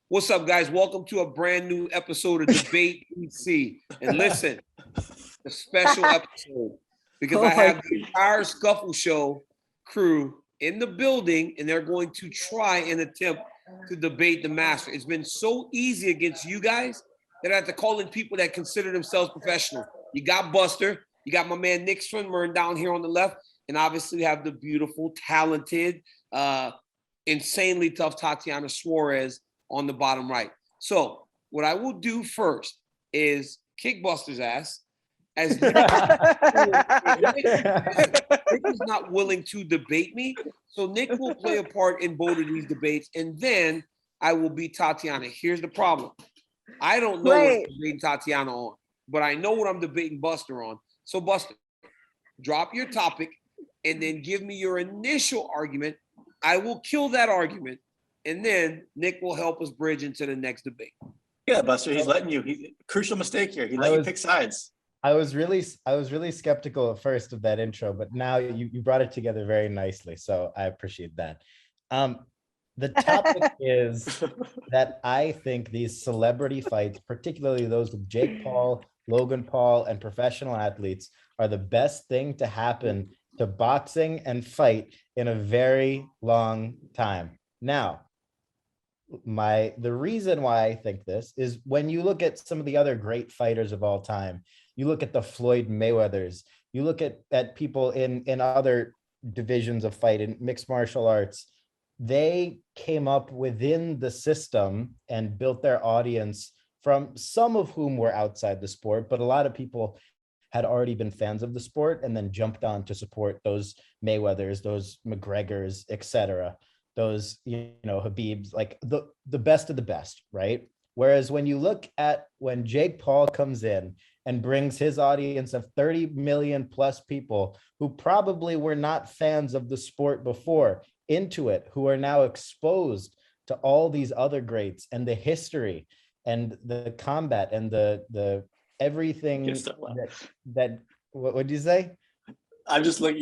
What's up, guys? Welcome to a brand new episode of Debate PC. And listen, a special episode because I have the entire Scuffle show crew in the building, and they're going to try and attempt to debate the master. It's been so easy against you guys that I have to call in people that consider themselves professional. You got Buster, you got my man Nick Swinmurn down here on the left, and obviously we have the beautiful, talented, insanely tough Tatiana Suarez on the bottom right. So what I will do first is kick Buster's ass, as Nick is not willing to debate me. So Nick will play a part in both of these debates, and then I will beat Tatiana. Here's the problem. I don't know what I'm debating Tatiana on, but I know what I'm debating Buster on. So Buster, drop your topic and then give me your initial argument. I will kill that argument, and then Nick will help us bridge into the next debate. Yeah, Buster, he's letting you. Crucial mistake here. He let you pick sides. I was really skeptical at first of that intro, but now you brought it together very nicely. So I appreciate that. The topic is that I think these celebrity fights, particularly those with Jake Paul, Logan Paul, and professional athletes, are the best thing to happen to boxing and fight in a very long time. Now, the reason why I think this is when you look at some of the other great fighters of all time, you look at the Floyd Mayweathers, you look at people in other divisions of fight, in mixed martial arts, they came up within the system and built their audience from some of whom were outside the sport, but a lot of people had already been fans of the sport and then jumped on to support those Mayweathers, those McGregors, etc. Those, Habibs, like the best of the best, right? Whereas when you look at when Jake Paul comes in and brings his audience of 30 million plus people who probably were not fans of the sport before into it, who are now exposed to all these other greats and the history and the combat and the everything that what would you say? I'm just like,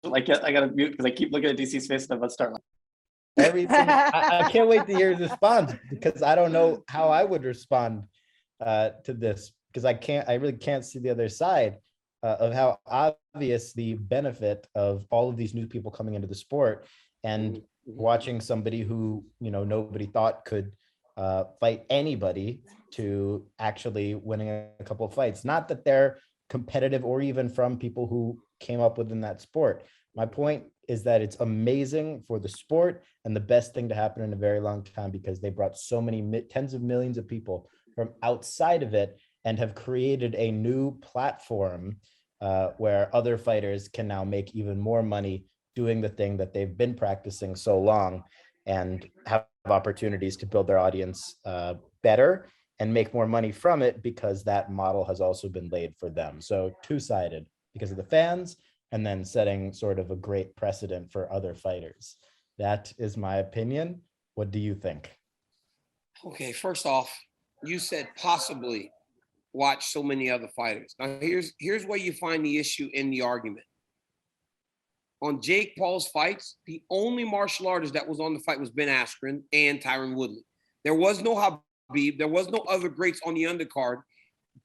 I gotta mute because I keep looking at DC's face and I'm about to start laughing. Everything. I can't wait to hear his response because I don't know how I would respond to this because I really can't see the other side of how obvious the benefit of all of these new people coming into the sport and watching somebody who, nobody thought could fight anybody to actually winning a couple of fights. Not that they're competitive or even from people who came up within that sport. My point is that it's amazing for the sport and the best thing to happen in a very long time because they brought so many tens of millions of people from outside of it and have created a new platform where other fighters can now make even more money doing the thing that they've been practicing so long and have opportunities to build their audience better and make more money from it because that model has also been laid for them. So two-sided because of the fans and then setting sort of a great precedent for other fighters. That is my opinion. What do you think? Okay, first off, you said possibly watch so many other fighters. Now here's where you find the issue in the argument. On Jake Paul's fights, the only martial artist that was on the fight was Ben Askren and Tyron Woodley. There was no Habib. There was no other greats on the undercard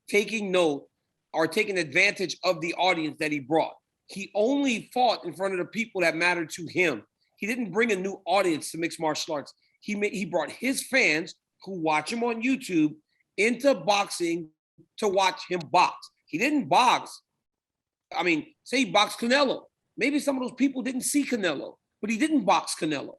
taking note or taking advantage of the audience that he brought. He only fought in front of the people that mattered to him. He didn't bring a new audience to mixed martial arts. He brought his fans who watch him on YouTube into boxing to watch him box. He didn't box. I mean, say he boxed Canelo. Maybe some of those people didn't see Canelo, but he didn't box Canelo.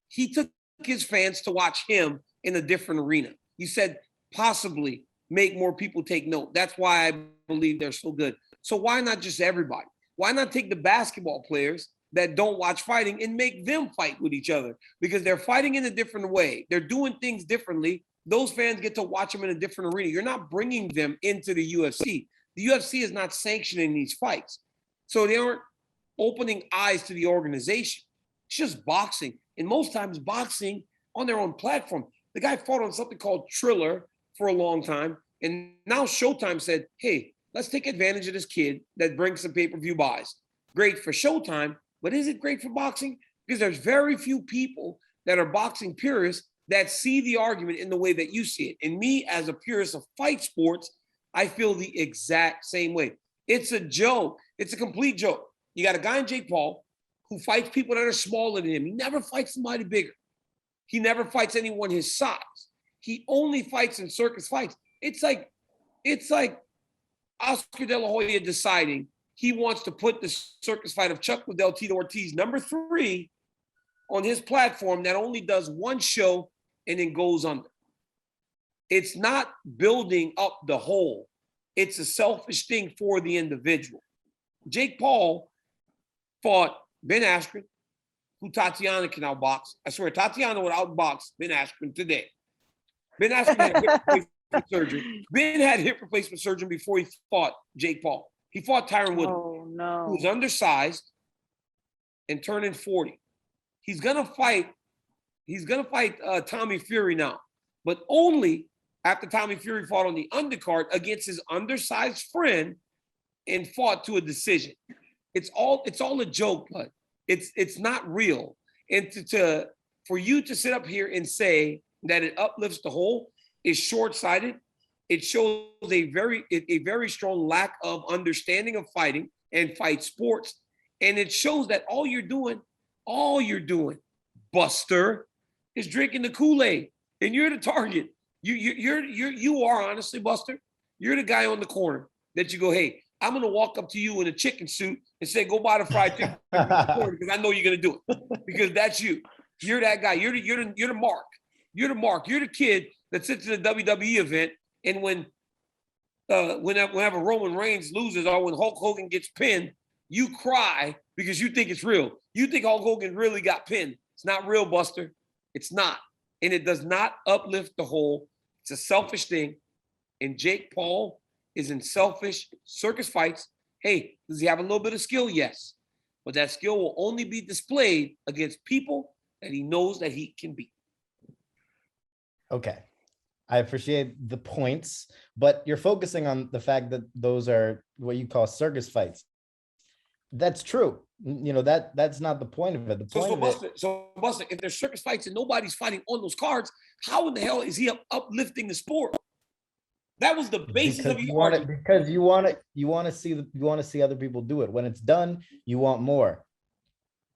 He took his fans to watch him in a different arena. You said possibly make more people take note. That's why I believe they're so good. So why not just everybody? Why not take the basketball players that don't watch fighting and make them fight with each other? Because they're fighting in a different way. They're doing things differently. Those fans get to watch them in a different arena. You're not bringing them into the UFC. The UFC is not sanctioning these fights. So they aren't opening eyes to the organization. It's just boxing. And most times boxing on their own platform. The guy fought on something called Triller for a long time. And now Showtime said, hey, let's take advantage of this kid that brings some pay-per-view buys. Great for Showtime, but is it great for boxing? Because there's very few people that are boxing purists that see the argument in the way that you see it. And me, as a purist of fight sports, I feel the exact same way. It's a joke. It's a complete joke. You got a guy in Jake Paul who fights people that are smaller than him. He never fights somebody bigger. He never fights anyone his size. He only fights in circus fights. It's like Oscar De La Hoya deciding he wants to put the circus fight of Chuck Liddell, Tito Ortiz, #3, on his platform that only does one show and then goes under. It's not building up the whole. It's a selfish thing for the individual. Jake Paul fought Ben Askren, who Tatiana can outbox. I swear, Tatiana would outbox Ben Askren today. Ben Askren had hip replacement surgery. Ben had hip replacement surgery before he fought Jake Paul. He fought Tyron Woodley, who was undersized and turning 40. He's gonna fight Tommy Fury now, but only after Tommy Fury fought on the undercard against his undersized friend and fought to a decision. It's all a joke, but it's not real. And for you to sit up here and say that it uplifts the whole is short-sighted. It shows a very strong lack of understanding of fighting and fight sports. And it shows that all you're doing, Buster, is drinking the Kool-Aid, and you're the target. You are honestly, Buster. You're the guy on the corner that you go, hey, I'm gonna walk up to you in a chicken suit and say, go buy the fried chicken because I know you're gonna do it because that's you. You're that guy. You're the mark. You're the mark. You're the kid that sits in a WWE event, and whenever Roman Reigns loses or when Hulk Hogan gets pinned, you cry because you think it's real. You think Hulk Hogan really got pinned. It's not real, Buster. It's not. And it does not uplift the whole. It's a selfish thing. And Jake Paul is in selfish circus fights. Hey, does he have a little bit of skill? Yes. But that skill will only be displayed against people that he knows that he can beat. Okay. I appreciate the points, but you're focusing on the fact that those are what you call circus fights. That's true. You know, that's not the point of it. The point Buster, if there's circus fights and nobody's fighting on those cards, how in the hell is he uplifting the sport? That was the basis of your argument. Because you want to see other people do it. When it's done, you want more.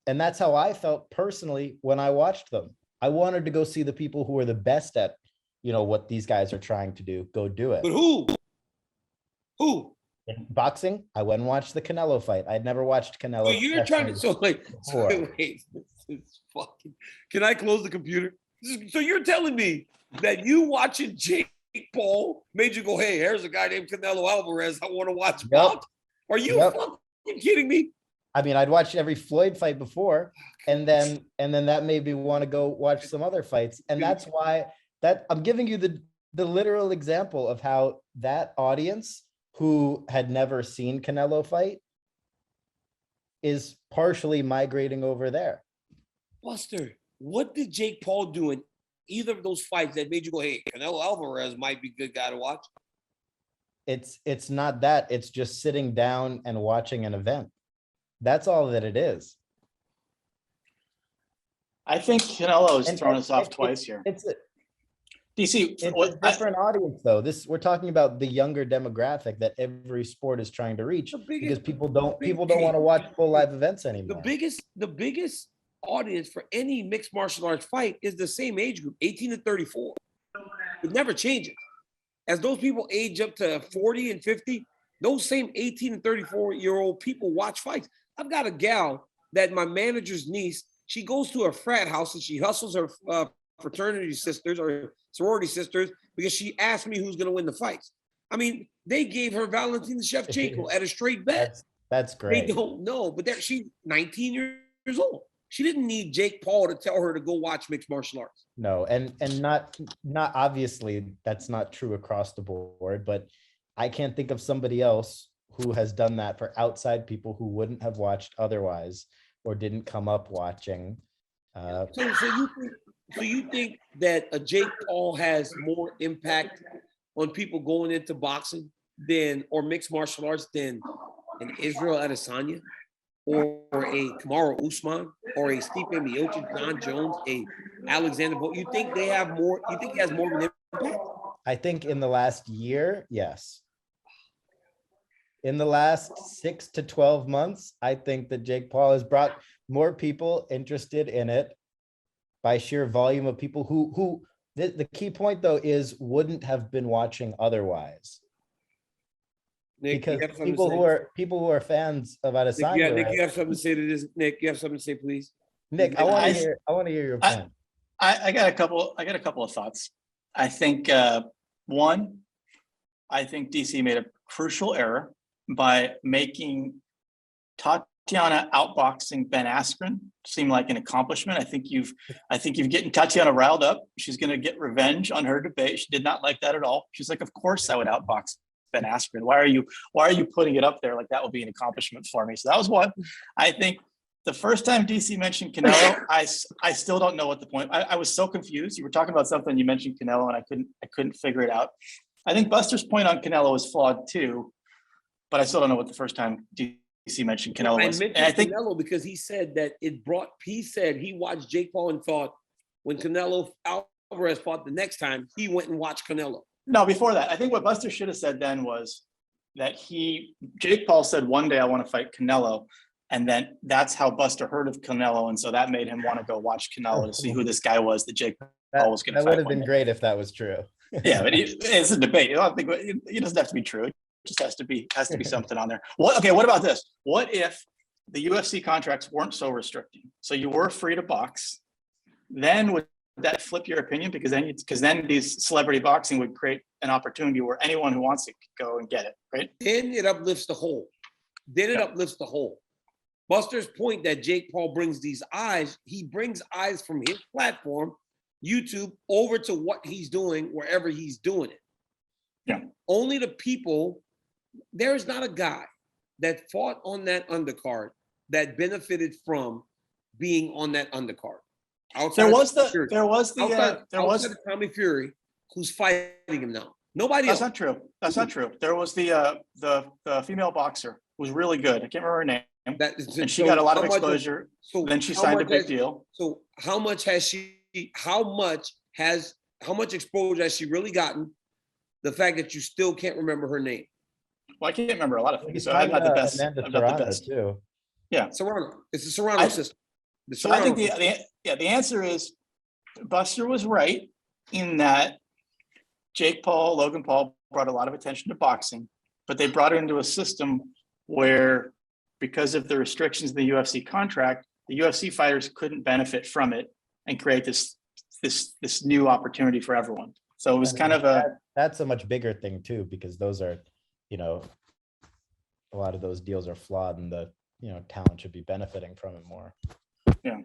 And that's how I felt personally when I watched them. I wanted to go see the people who are the best at, what these guys are trying to do. Go do it. But who? In boxing, I went and watched the Canelo fight. I'd never watched Canelo. So you're trying to wait. This fucking. Can I close the computer? So you're telling me that you watching Jake Paul made you go, hey, here's a guy named Canelo Alvarez. I want to watch box. Are you fucking kidding me? I mean, I'd watched every Floyd fight before, and then that made me want to go watch some other fights. And that's why I'm giving you the literal example of how that audience who had never seen Canelo fight is partially migrating over there. Buster, what did Jake Paul do in either of those fights that made you go, hey, Canelo Alvarez might be a good guy to watch? It's not that. It's just sitting down and watching an event. That's all that it is. I think Canelo has thrown us off twice here. DC, it's a different audience, though. We're talking about the younger demographic that every sport is trying to reach, because people don't want to watch full live events anymore. The biggest audience for any mixed martial arts fight is the same age group, 18 to 34. It never changes. As those people age up to 40 and 50, those same 18 and 34-year-old people watch fights. I've got a gal that my manager's niece, she goes to a frat house and she hustles her fraternity sisters or sorority sisters because she asked me who's going to win the fights. I mean, they gave her Valentina Shevchenko at a straight bet. That's great. They don't know, but she's 19 years old. She didn't need Jake Paul to tell her to go watch mixed martial arts. No, and not obviously that's not true across the board, but I can't think of somebody else who has done that for outside people who wouldn't have watched otherwise or didn't come up watching. So you think that a Jake Paul has more impact on people going into boxing or mixed martial arts than an Israel Adesanya? or a Kamaru Usman or a Stipe Miocic, John Jones, a Alexander Volk? You think they have more? You think he has more of an impact? I think in the last year, yes. In the last 6 to 12 months, I think that Jake Paul has brought more people interested in it by sheer volume of people who the key point though is wouldn't have been watching otherwise. Nick, Because you have something people to who say? are fans of Adesanya, Nick, right? you have something to say to this? Nick, you have something to say, please? Nick, I want to hear your point. I got a couple of thoughts. I think one, I think DC made a crucial error by making Tatiana outboxing Ben Askren seem like an accomplishment. I think you've getting Tatiana riled up. She's going to get revenge on her debate. She did not like that at all. She's like, of course I would outbox Ben Askren. Why are you putting it up there like that will be an accomplishment for me? So that was one. I think the first time DC mentioned Canelo, I still don't know what the point. I was so confused. You were talking about something, you mentioned Canelo, and I couldn't figure it out. I think Buster's point on Canelo is flawed too, but I still don't know what the first time DC mentioned Canelo was. I think Canelo because he said that he said he watched Jake Paul and thought when Canelo Alvarez fought the next time, he went and watched Canelo. No, before that, I think what Buster should have said then was that Jake Paul said one day I want to fight Canelo. And then that's how Buster heard of Canelo. And so that made him want to go watch Canelo to see who this guy was that Jake Paul was going to fight. That would have been great if that was true. Yeah, but it's a debate. I don't think it doesn't have to be true. It just has to be something on there. What about this? What if the UFC contracts weren't so restricting? So you were free to box. Then would that flip your opinion? Because then these celebrity boxing would create an opportunity where anyone who wants it could go and get it, right? Then it uplifts the whole. Uplifts the whole. Buster's point that Jake Paul brings these eyes, he brings eyes from his platform, YouTube, over to what he's doing wherever he's doing it. Yeah. Only the people, there's not a guy that fought on that undercard that benefited from being on that undercard. Outside of Tommy Fury, who's fighting him now. Nobody else. That's not true. That's not true. There was the female boxer who was really good. I can't remember her name. And she got a lot of exposure. Then she signed a big deal. So how much exposure has she really gotten? The fact that you still can't remember her name. Well, I can't remember a lot of things. So I'm not the best. I'm not the best. Too. Yeah. Serrano. It's the Serrano system. So I think the answer is Buster was right in that Logan Paul brought a lot of attention to boxing, but they brought it into a system where, because of the restrictions in the UFC contract, the UFC fighters couldn't benefit from it and create this new opportunity for everyone. So it was kind of that's a much bigger thing too, because those are, a lot of those deals are flawed, and the talent should be benefiting from it more. Yeah.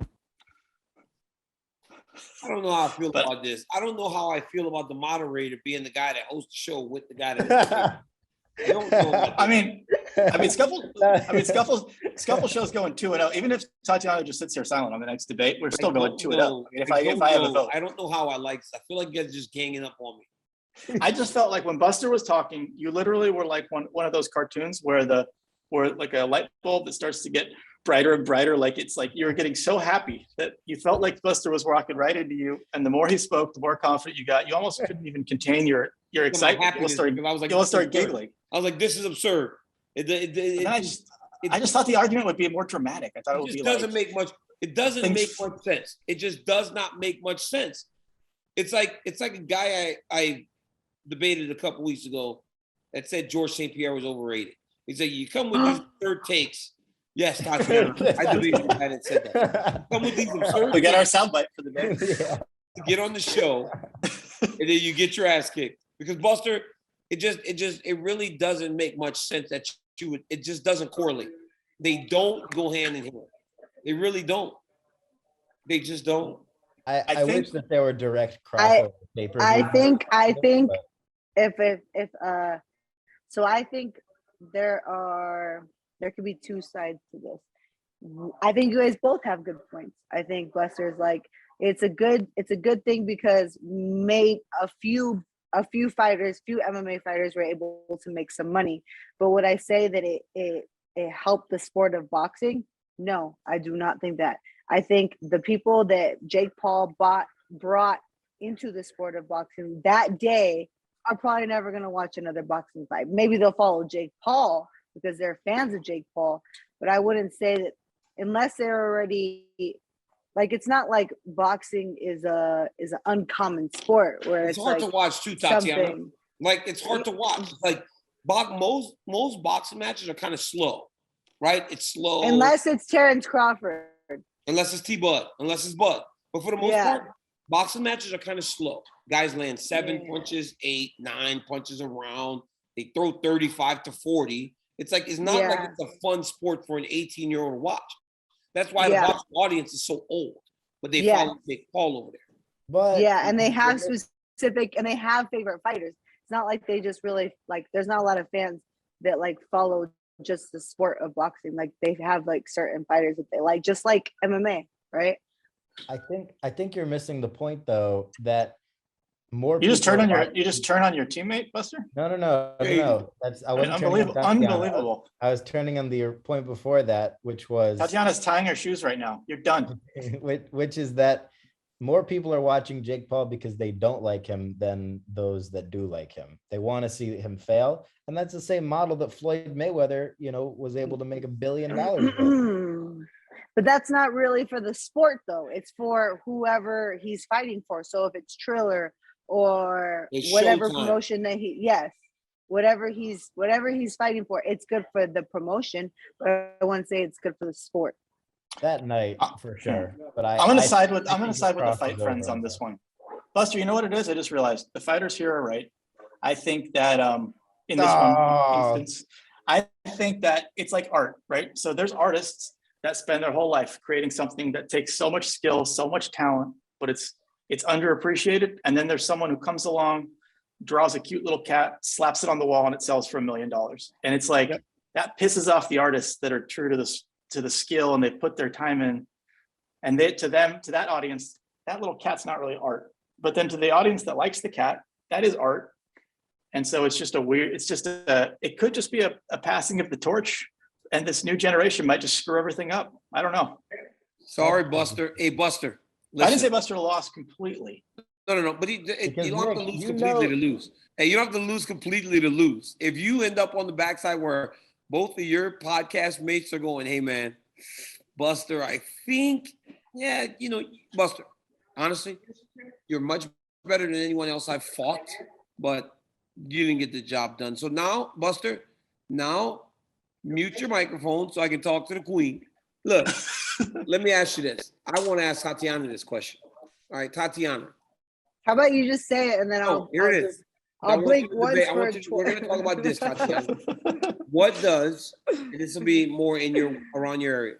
I don't know how I feel about this. I don't know how I feel about the moderator being the guy that hosts the show with the guy that. I don't know. I mean, Scuffle show's going 2-0. Even if Tatiana just sits here silent on the next debate, we're still going 2-0. I mean, if I have a vote, I don't know how I like this. I feel like you guys are just ganging up on me. I just felt like when Buster was talking, you literally were like one of those cartoons where like a light bulb that starts to get brighter and brighter. Like it's like you're getting so happy that you felt like Buster was walking right into you. And the more he spoke, the more confident you got. You almost couldn't even contain your excitement. You almost started giggling. I was like, this is absurd. I just thought the argument would be more dramatic. I thought it would be doesn't make much. It doesn't make much sense. It just does not make much sense. It's like a guy I debated a couple weeks ago that said George St. Pierre was overrated. He said, you come with these third takes. Yes, Tatiana. I debated the guy that said that. Come with these absurd. We got our soundbite for the day. To get on the show, and then you get your ass kicked. Because Buster, it really doesn't make much sense that it just doesn't correlate. They don't go hand in hand. They really don't. They just don't. I wish that there were direct crossover pay-per-view. I think so I think there could be two sides to this. I think you guys both have good points. I think Buster's like it's a good thing because a few MMA fighters were able to make some money. But would I say that it helped the sport of boxing? No, I do not think that. I think the people that Jake Paul brought into the sport of boxing that day are probably never going to watch another boxing fight. Maybe they'll follow Jake Paul because they're fans of Jake Paul, but I wouldn't say that unless they're already like, it's not like boxing is an uncommon sport where It's it's hard like to watch too, Tatiana. something. Like it's hard to watch. It's like most boxing matches are kind of slow, right? It's slow Unless it's Terrence Crawford. unless it's T-Bud, unless it's Bud. But for the most Yeah. part, boxing matches are kind of slow. Guys land 7 Yeah. punches, 8, 9 punches a round. They throw 35 to 40. It's like it's not like Yeah. it's a fun sport for an 18-year-old to watch. That's why the Yeah. boxing audience is so old. But they Yeah. follow Jake Paul over there. But Yeah, and they have specific, and they have favorite fighters. It's not like they just really like. There's not a lot of fans that like follow just the sport of boxing. Like they have like certain fighters that they like, just like MMA, right? I think you're missing the point though, that more You just people turn on are your you just turn on your teammate, Buster? no. That's I wasn't turning on Unbelievable. Tatiana. Unbelievable. I was turning on the point before that, which was Tatiana's tying her shoes right now. You're done. which is that more people are watching Jake Paul because they don't like him than those that do like him. They want to see him fail. And that's the same model that Floyd Mayweather, was able to make $1 billion with. But that's not really for the sport though. It's for whoever he's fighting for. So if it's Triller or It's whatever Showtime. promotion that whatever he's fighting for, it's good for the promotion. But I wouldn't say it's good for the sport. That night for sure. But I'm gonna I side with think the crosses fight friends over on this one. Buster, you know what it is? I just realized the fighters here are right. I think that in this Oh. one instance, I think that it's like art, right? So there's artists that spend their whole life creating something that takes so much skill, so much talent, but it's underappreciated. And then there's someone who comes along, draws a cute little cat, slaps it on the wall, and it sells for $1 million. And it's like that pisses off the artists that are true to the skill and they put their time in. And to that audience, that little cat's not really art. But then to the audience that likes the cat, that is art. And so it's just it could just be a passing of the torch. And this new generation might just screw everything up. I don't know. Sorry, Buster. Hey, Buster. I didn't say Listen. Buster lost completely. No. But you Because don't have to Nick, lose you completely know- to lose. Hey, you don't have to lose completely to lose. If you end up on the backside where both of your podcast mates are going, hey, man, Buster, I think, Buster, honestly, you're much better than anyone else I've fought, but you didn't get the job done. So now, Buster, mute your microphone so I can talk to the queen. Look, let me ask you this. I want to ask Tatiana this question. All right, Tatiana. How about you just say it and then Here it is. I'll blink once for We're going to talk about this, Tatiana. What does, and this will be more around your area.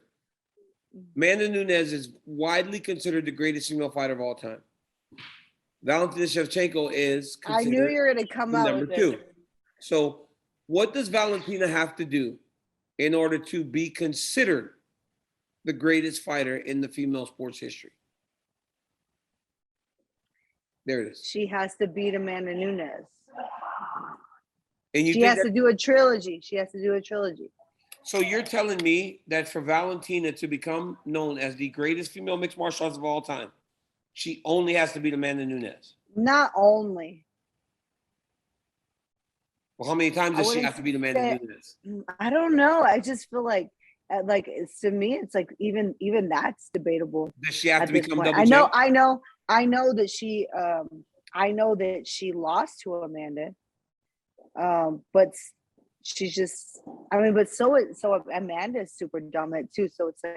Amanda Nunes is widely considered the greatest female fighter of all time. Valentina Shevchenko is I considered knew you were going to come out number with 2. it. So what does Valentina have to do in order to be considered the greatest fighter in the female sports history? There it is. She has to beat Amanda Nunes. And you She think has to do a trilogy. so you're telling me that for Valentina to become known as the greatest female mixed martial artist of all time, she only has to beat Amanda Nunes? Not only. Well, how many times does she have to beat Amanda Nunes? I don't know. I just feel like to me, it's like even that's debatable. Does she have to become point. double champ? I know that she lost to Amanda. But she's just, but so Amanda's super dominant too. So it's like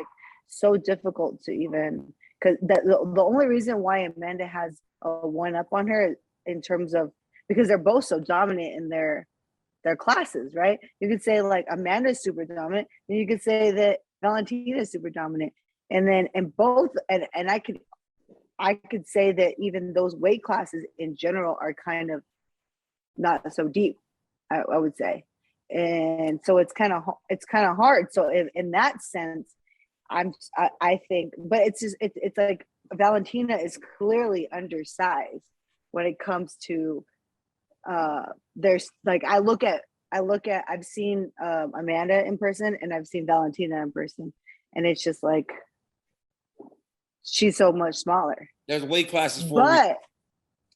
so difficult to even, because the only reason why Amanda has a one up on her in terms of, because they're both so dominant in their classes, right? You could say like Amanda's super dominant, and you could say that Valentina is super dominant, and then and I could say that even those weight classes in general are kind of not so deep, I would say, and so it's kind of hard. So in that sense, I think, but it's like Valentina is clearly undersized when it comes to there's like I look at I've seen Amanda in person and I've seen Valentina in person, and it's just like she's so much smaller. There's weight classes for a reason. But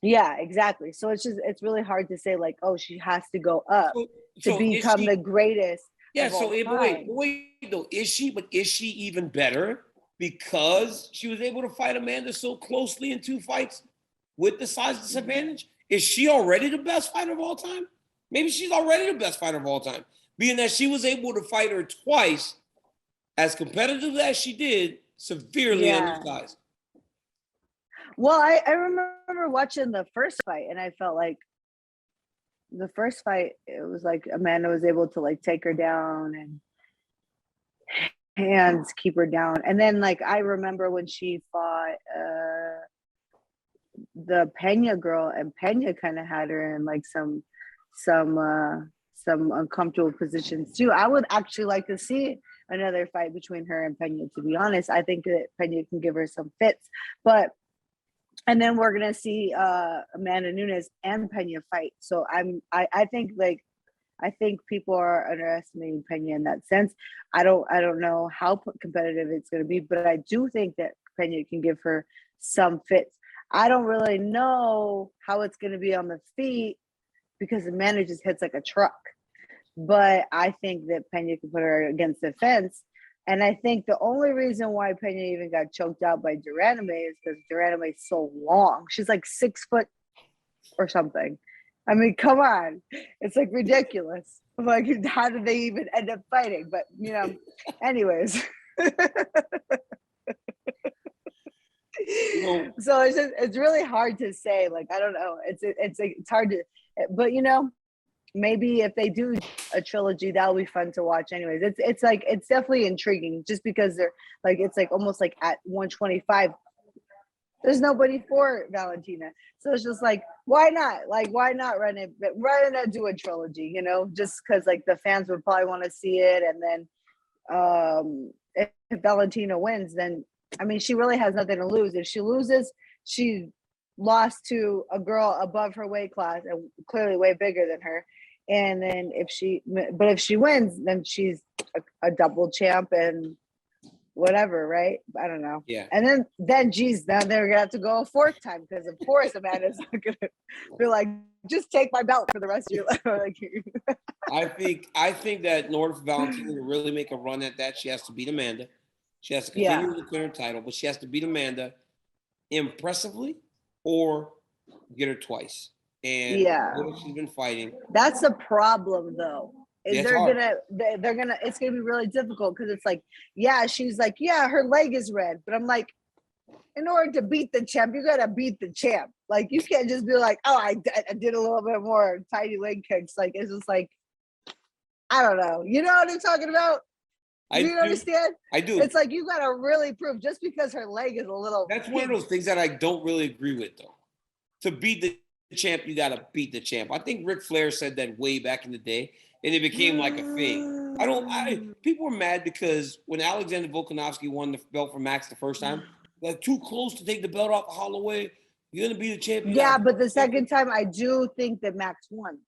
yeah, exactly. So it's really hard to say like, oh, she has to go up to become the greatest. Yeah, of all but time. wait though, is she even better because she was able to fight Amanda so closely in 2 fights with the size disadvantage? Is she already the best fighter of all time? Maybe she's already the best fighter of all time, being that she was able to fight her twice as competitive as she did, severely undersized. Well, I remember watching the first fight, and I felt like the first fight, it was like Amanda was able to like take her down and hands keep her down. And then like I remember when she fought the Pena girl, and Pena kind of had her in like some uncomfortable positions too. I would actually like to see another fight between her and Pena, to be honest. I think that Pena can give her some fits, and then we're gonna see Amanda Nunes and Pena fight. So I think people are underestimating Pena in that sense. I don't know how competitive it's gonna be, but I do think that Pena can give her some fits. I don't really know how it's gonna be on the feet because Amanda just hits like a truck. But I think that Pena can put her against the fence. And I think the only reason why Pena even got choked out by Duraname is because Duraname is so long. She's like 6 foot or something. I mean, come on. It's like ridiculous. Like, how did they even end up fighting? But, anyways. So it's really hard to say. Like, I don't know. It's hard to, but maybe if they do a trilogy, that'll be fun to watch anyways. It's definitely intriguing just because they're like, it's like almost like at 125 there's nobody for Valentina, so it's just like, why not run it, but rather than do a trilogy, just because like the fans would probably want to see it. And then if Valentina wins, then I mean she really has nothing to lose. If she loses, she lost to a girl above her weight class and clearly way bigger than her. And then if she wins, then she's a double champ and whatever, right? I don't know. Yeah. And then geez, now they're gonna have to go a 4th time because of course Amanda's not gonna be like, just take my belt for the rest of your life. I think that in order for Valentina to really make a run at that, she has to beat Amanda. She has to continue to clear her title, but she has to beat Amanda impressively or get her twice. And she's been fighting. That's the problem though. Is It's it's gonna be really difficult because it's like, she's like, her leg is red, but I'm like, in order to beat the champ, you gotta beat the champ. Like you can't just be like, oh, I did a little bit more tiny leg kicks. Like it's just like, I don't know. You know what I'm talking about? Do you understand? I do. It's like you gotta really prove just because her leg is a little. That's one of those things that I don't really agree with though. To beat the champ, you gotta beat the champ. I think Ric Flair said that way back in the day. And it became like a thing. People were mad because when Alexander Volkanovski won the belt for Max the first time, they're too close to take the belt off Holloway. You're gonna be the champion. Yeah, but the second time, I do think that Max won.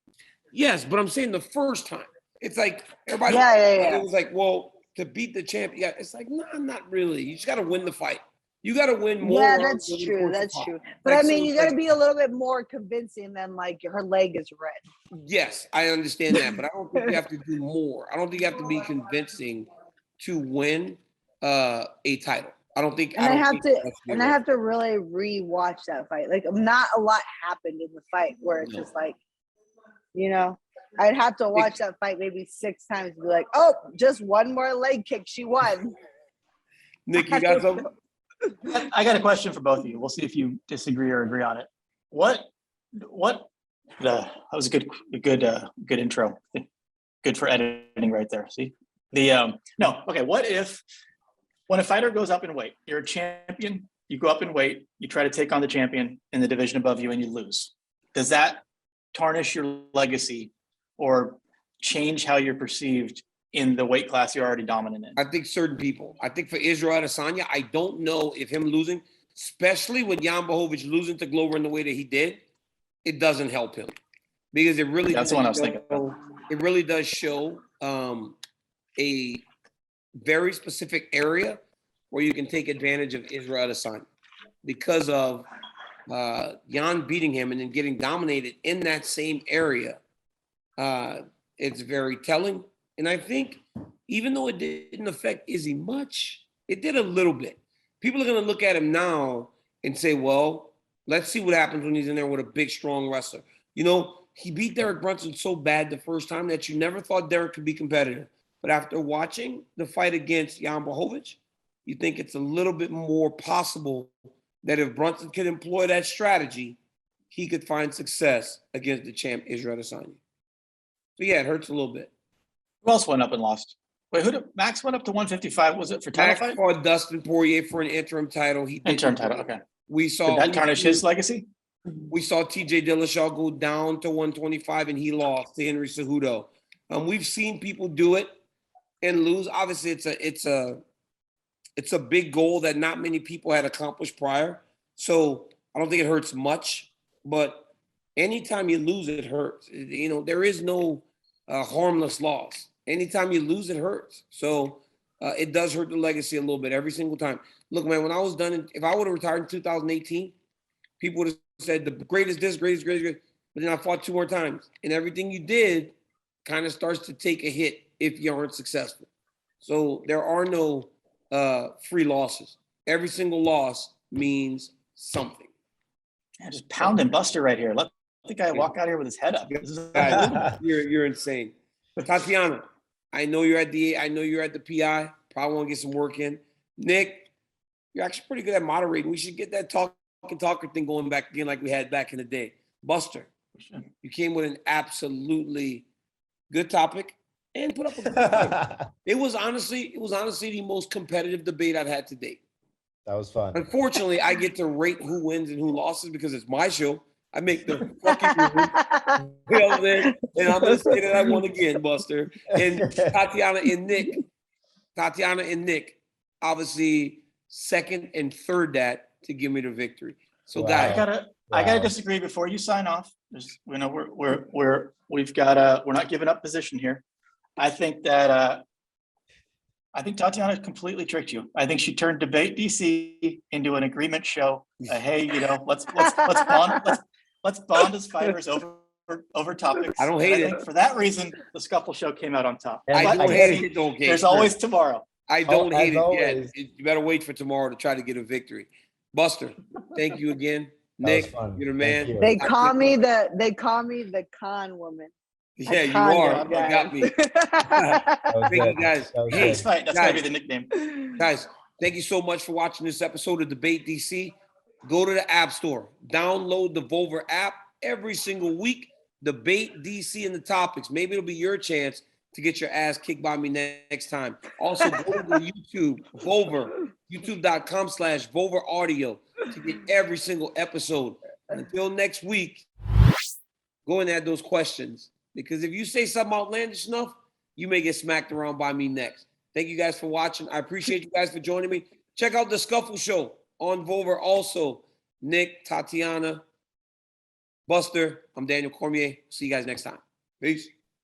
Yes, but I'm saying the first time, it's like everybody. It was like, well, to beat the champ, it's like, no, not really. You just got to win the fight. You got to win more. Yeah, that's true. That's true. But I mean, you got to be a little bit more convincing than like her leg is red. Yes, I understand that, but I don't think you have to do more. I don't think you have to be convincing to win a title. I don't think. And I have to really re-watch that fight. Like, not a lot happened in the fight where it's just like, I'd have to watch that fight maybe 6 times and be like, oh, just one more leg kick, she won. Nick, you got something? I got a question for both of you. We'll see if you disagree or agree on it. What that was a good intro. Good for editing right there. See what if when a fighter goes up in weight, you're a champion, you go up in weight, you try to take on the champion in the division above you and you lose. Does that tarnish your legacy or change how you're perceived in the weight class you're already dominant in? I think certain people. I think for Israel Adesanya, I don't know if him losing, especially with Jan Blachowicz losing to Glover in the way that he did, it doesn't help him. Because it really that's the one I was thinking. it really does show a very specific area where you can take advantage of Israel Adesanya because of Jan beating him and then getting dominated in that same area. It's very telling. And I think even though it didn't affect Izzy much, it did a little bit. People are going to look at him now and say, well, let's see what happens when he's in there with a big, strong wrestler. You know, he beat Derek Brunson so bad the first time that you never thought Derek could be competitive. But after watching the fight against Jan Blachowicz, you think it's a little bit more possible that if Brunson could employ that strategy, he could find success against the champ Israel Adesanya. So yeah, it hurts a little bit. Who else went up and lost? Wait, Max went up to 155? Was it for title Max fight? fought Dustin Poirier for an interim title. He did Interim title, okay. We saw Did that tarnish his legacy? We saw TJ Dillashaw go down to 125 and he lost to Henry Cejudo. We've seen people do it and lose. Obviously, it's a big goal that not many people had accomplished prior. So I don't think it hurts much. But anytime you lose, it hurts. You know, there is no harmless loss. Anytime you lose, it hurts. So it does hurt the legacy a little bit every single time. Look, man, when I was done, if I would have retired in 2018, people would have said the greatest, greatest. But then I fought 2 more times. And everything you did kind of starts to take a hit if you aren't successful. So there are no free losses. Every single loss means something. Yeah, just pounding Buster right here. Let the guy walk out here with his head up. This is You're insane. Tatiana, I know you're at the PI. Probably want to get some work in. Nick, you're actually pretty good at moderating. We should get that talker thing going back again like we had back in the day. Buster, you came with an absolutely good topic and put up a good fight. It was honestly the most competitive debate I've had to date. That was fun. Unfortunately, I get to rate who wins and who loses because it's my show. I make the fucking rules. You know what I'm saying? And I'm gonna say that I won again, Buster. And Tatiana and Nick, obviously second and third that to give me the victory. So Wow. guys, I gotta disagree before you sign off. We're not giving up position here. I think Tatiana completely tricked you. I think she turned Debate DC into an agreement show. Hey, you know, let's bond as fighters over topics. I don't hate it. For that reason, the Scuffle show came out on top. And I don't hate it. Okay, There's always tomorrow. I don't hate it always. yet. You better wait for tomorrow to try to get a victory. Buster, thank you again. That was Nick, fun. you're the man. Thank you. They call me the con woman. Yeah, you Con are. woman, You got me. That was Thank you, good. guys. That was Hey, good. Next fight. That's gotta be the nickname. Guys, thank you so much for watching this episode of Debate DC. Go to the App Store, download the Vover app every single week. Debate DC and the topics. Maybe it'll be your chance to get your ass kicked by me next time. Also, go to the YouTube, Vover, youtube.com/Vover Audio to get every single episode. And until next week, go and add those questions. Because if you say something outlandish enough, you may get smacked around by me next. Thank you guys for watching. I appreciate you guys for joining me. Check out the Scuffle Show on Vover. Also, Nick, Tatiana, Buster, I'm Daniel Cormier. See you guys next time. Peace.